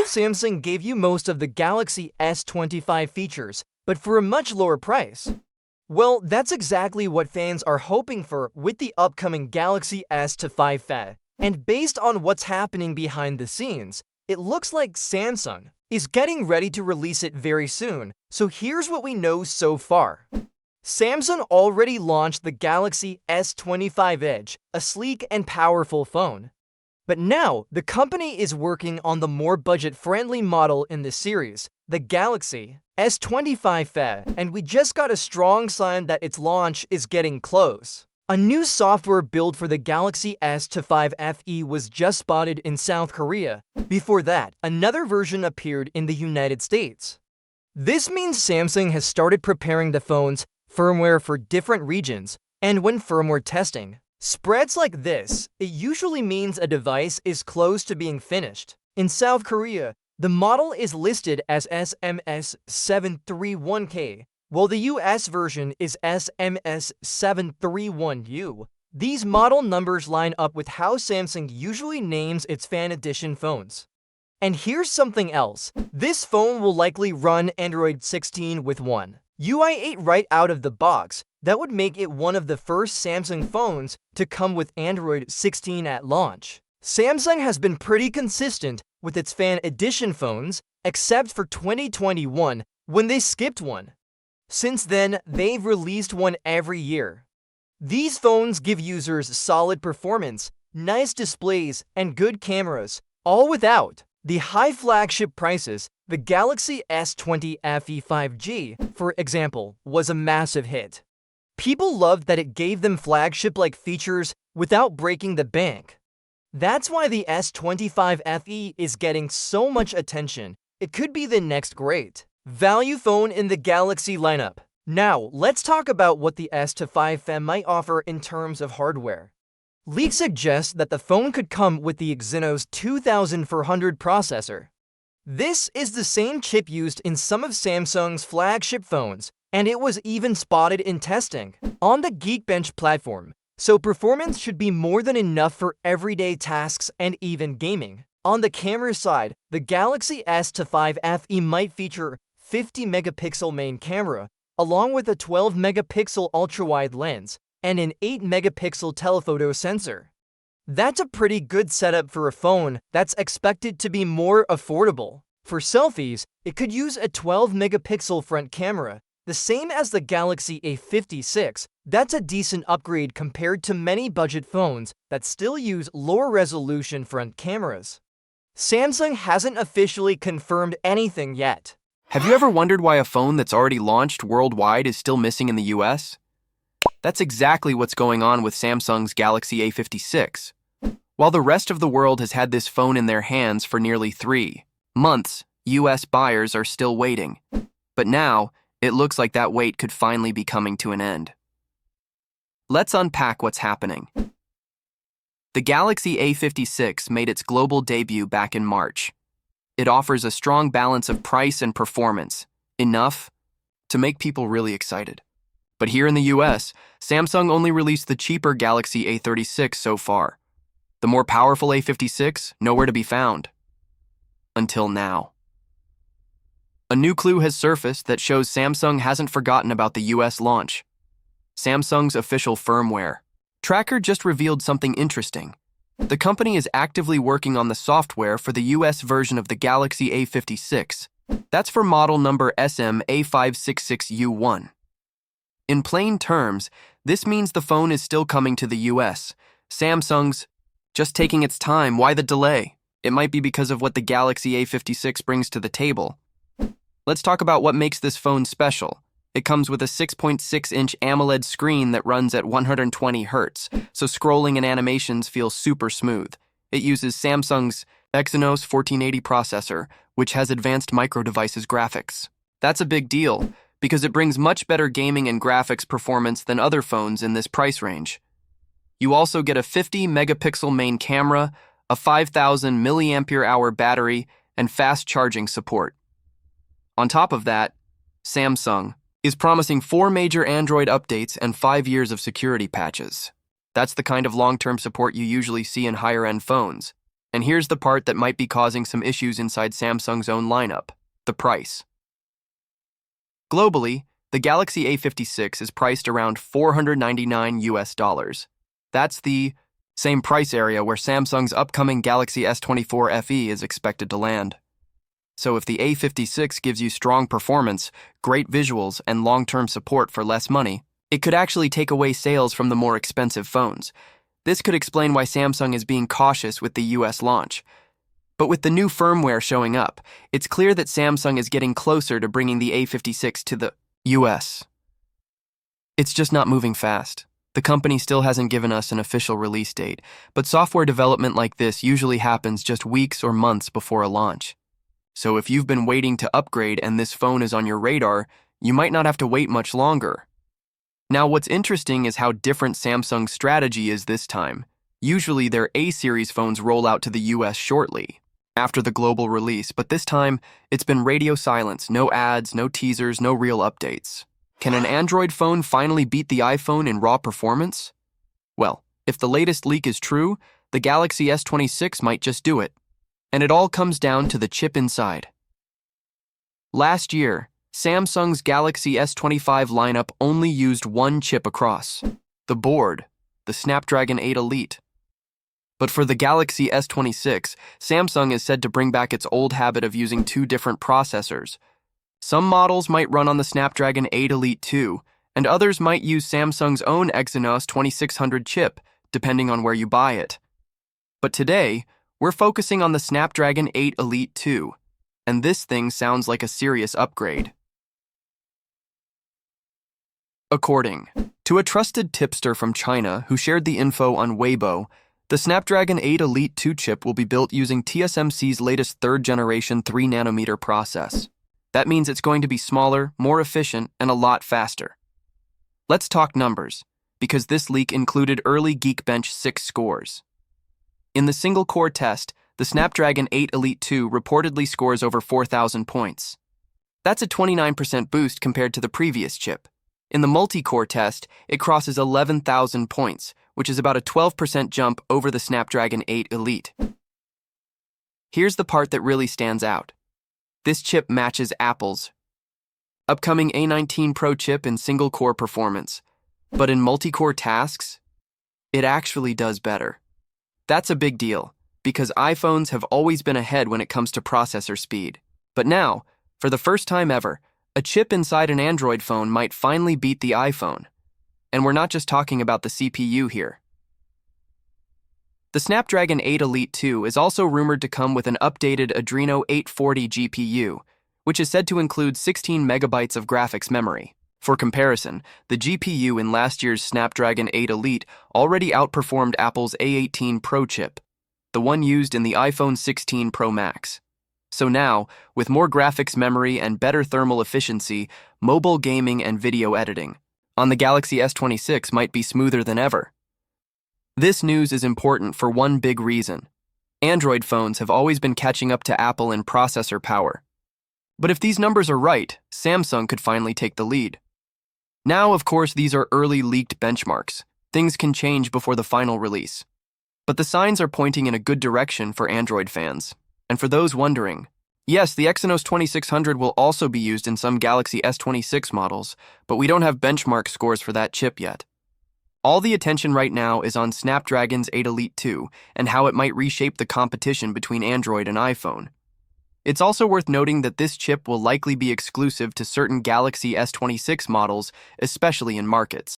Samsung gave you most of the Galaxy S25 features, but for a much lower price? Well, that's exactly what fans are hoping for with the upcoming Galaxy S25 FE. And based on what's happening behind the scenes, it looks like Samsung is getting ready to release it very soon. So here's what we know so far. Samsung already launched the Galaxy S25 Edge, a sleek and powerful phone. But now, the company is working on the more budget-friendly model in the series, the Galaxy S25 FE, and we just got a strong sign that its launch is getting close. A new software build for the Galaxy S25 FE was just spotted in South Korea. Before that, another version appeared in the United States. This means Samsung has started preparing the phone's firmware for different regions, and when firmware testing spreads like this, it usually means a device is close to being finished. In South Korea, the model is listed as SMS731K, while the US version is SMS731U. These model numbers line up with how Samsung usually names its Fan Edition phones. And here's something else. This phone will likely run Android 16 with one UI 8 right out of the box. That would make it one of the first Samsung phones to come with Android 16 at launch. Samsung has been pretty consistent with its Fan Edition phones, except for 2021 when they skipped one. Since then, they've released one every year. These phones give users solid performance, nice displays, and good cameras, all without the high flagship prices. The Galaxy S20 FE 5G, for example, was a massive hit. People loved that it gave them flagship-like features without breaking the bank. That's why the S25 FE is getting so much attention. It could be the next great value phone in the Galaxy lineup. Now, let's talk about what the S25 FE might offer in terms of hardware. Leaks suggest that the phone could come with the Exynos 2400 processor. This is the same chip used in some of Samsung's flagship phones, and it was even spotted in testing on the Geekbench platform, so performance should be more than enough for everyday tasks and even gaming. On the camera side, the Galaxy S25 FE might feature 50-megapixel main camera, along with a 12-megapixel ultra-wide lens and an 8-megapixel telephoto sensor. That's a pretty good setup for a phone that's expected to be more affordable. For selfies, it could use a 12-megapixel front camera, the same as the Galaxy A56. That's a decent upgrade compared to many budget phones that still use lower-resolution front cameras. Samsung hasn't officially confirmed anything yet. Have you ever wondered why a phone that's already launched worldwide is still missing in the US? That's exactly what's going on with Samsung's Galaxy A56. While the rest of the world has had this phone in their hands for nearly 3 months, US buyers are still waiting. But now, it looks like that wait could finally be coming to an end. Let's unpack what's happening. The Galaxy A56 made its global debut back in March. It offers a strong balance of price and performance, enough to make people really excited. But here in the US, Samsung only released the cheaper Galaxy A36 so far. The more powerful A56, nowhere to be found. Until now. A new clue has surfaced that shows Samsung hasn't forgotten about the US launch. Samsung's official firmware tracker just revealed something interesting. The company is actively working on the software for the US version of the Galaxy A56. That's for model number SMA566U1. In plain terms, this means the phone is still coming to the US. Samsung's just taking its time. Why the delay? It might be because of what the Galaxy A56 brings to the table. Let's talk about what makes this phone special. It comes with a 6.6-inch AMOLED screen that runs at 120 Hz, so scrolling and animations feel super smooth. It uses Samsung's Exynos 1480 processor, which has advanced micro-devices graphics. That's a big deal, because it brings much better gaming and graphics performance than other phones in this price range. You also get a 50-megapixel main camera, a 5,000 mAh battery, and fast charging support. On top of that, Samsung is promising 4 major Android updates and 5 years of security patches. That's the kind of long-term support you usually see in higher-end phones. And here's the part that might be causing some issues inside Samsung's own lineup: the price. Globally, the Galaxy A56 is priced around $499 US. That's the same price area where Samsung's upcoming Galaxy S24 FE is expected to land. So if the A56 gives you strong performance, great visuals, and long-term support for less money, it could actually take away sales from the more expensive phones. This could explain why Samsung is being cautious with the US launch. But with the new firmware showing up, it's clear that Samsung is getting closer to bringing the A56 to the US. It's just not moving fast. The company still hasn't given us an official release date, but software development like this usually happens just weeks or months before a launch. So if you've been waiting to upgrade and this phone is on your radar, you might not have to wait much longer. Now, what's interesting is how different Samsung's strategy is this time. Usually their A-series phones roll out to the US shortly, after the global release, but this time, it's been radio silence, no ads, no teasers, no real updates. Can an Android phone finally beat the iPhone in raw performance? Well, if the latest leak is true, the Galaxy S26 might just do it. And it all comes down to the chip inside. Last year, Samsung's Galaxy S25 lineup only used one chip across: the board, the Snapdragon 8 Elite. But for the Galaxy S26, Samsung is said to bring back its old habit of using two different processors. Some models might run on the Snapdragon 8 Elite 2, and others might use Samsung's own Exynos 2600 chip, depending on where you buy it. But today, we're focusing on the Snapdragon 8 Elite 2, and this thing sounds like a serious upgrade. According to a trusted tipster from China who shared the info on Weibo, the Snapdragon 8 Elite 2 chip will be built using TSMC's latest third-generation 3nm process. That means it's going to be smaller, more efficient, and a lot faster. Let's talk numbers, because this leak included early Geekbench 6 scores. In the single-core test, the Snapdragon 8 Elite 2 reportedly scores over 4,000 points. That's a 29% boost compared to the previous chip. In the multi-core test, it crosses 11,000 points, which is about a 12% jump over the Snapdragon 8 Elite. Here's the part that really stands out. This chip matches Apple's upcoming A19 Pro chip in single-core performance, but in multi-core tasks, it actually does better. That's a big deal, because iPhones have always been ahead when it comes to processor speed. But now, for the first time ever, a chip inside an Android phone might finally beat the iPhone. And we're not just talking about the CPU here. The Snapdragon 8 Elite 2 is also rumored to come with an updated Adreno 840 GPU, which is said to include 16 megabytes of graphics memory. For comparison, the GPU in last year's Snapdragon 8 Elite already outperformed Apple's A18 Pro chip, the one used in the iPhone 16 Pro Max. So now, with more graphics memory and better thermal efficiency, mobile gaming and video editing on the Galaxy S26 might be smoother than ever. This news is important for one big reason. Android phones have always been catching up to Apple in processor power. But if these numbers are right, Samsung could finally take the lead. Now, of course, these are early leaked benchmarks. Things can change before the final release. But the signs are pointing in a good direction for Android fans. And for those wondering, yes, the Exynos 2600 will also be used in some Galaxy S26 models, but we don't have benchmark scores for that chip yet. All the attention right now is on Snapdragon's 8 Elite 2 and how it might reshape the competition between Android and iPhone. It's also worth noting that this chip will likely be exclusive to certain Galaxy S26 models, especially in markets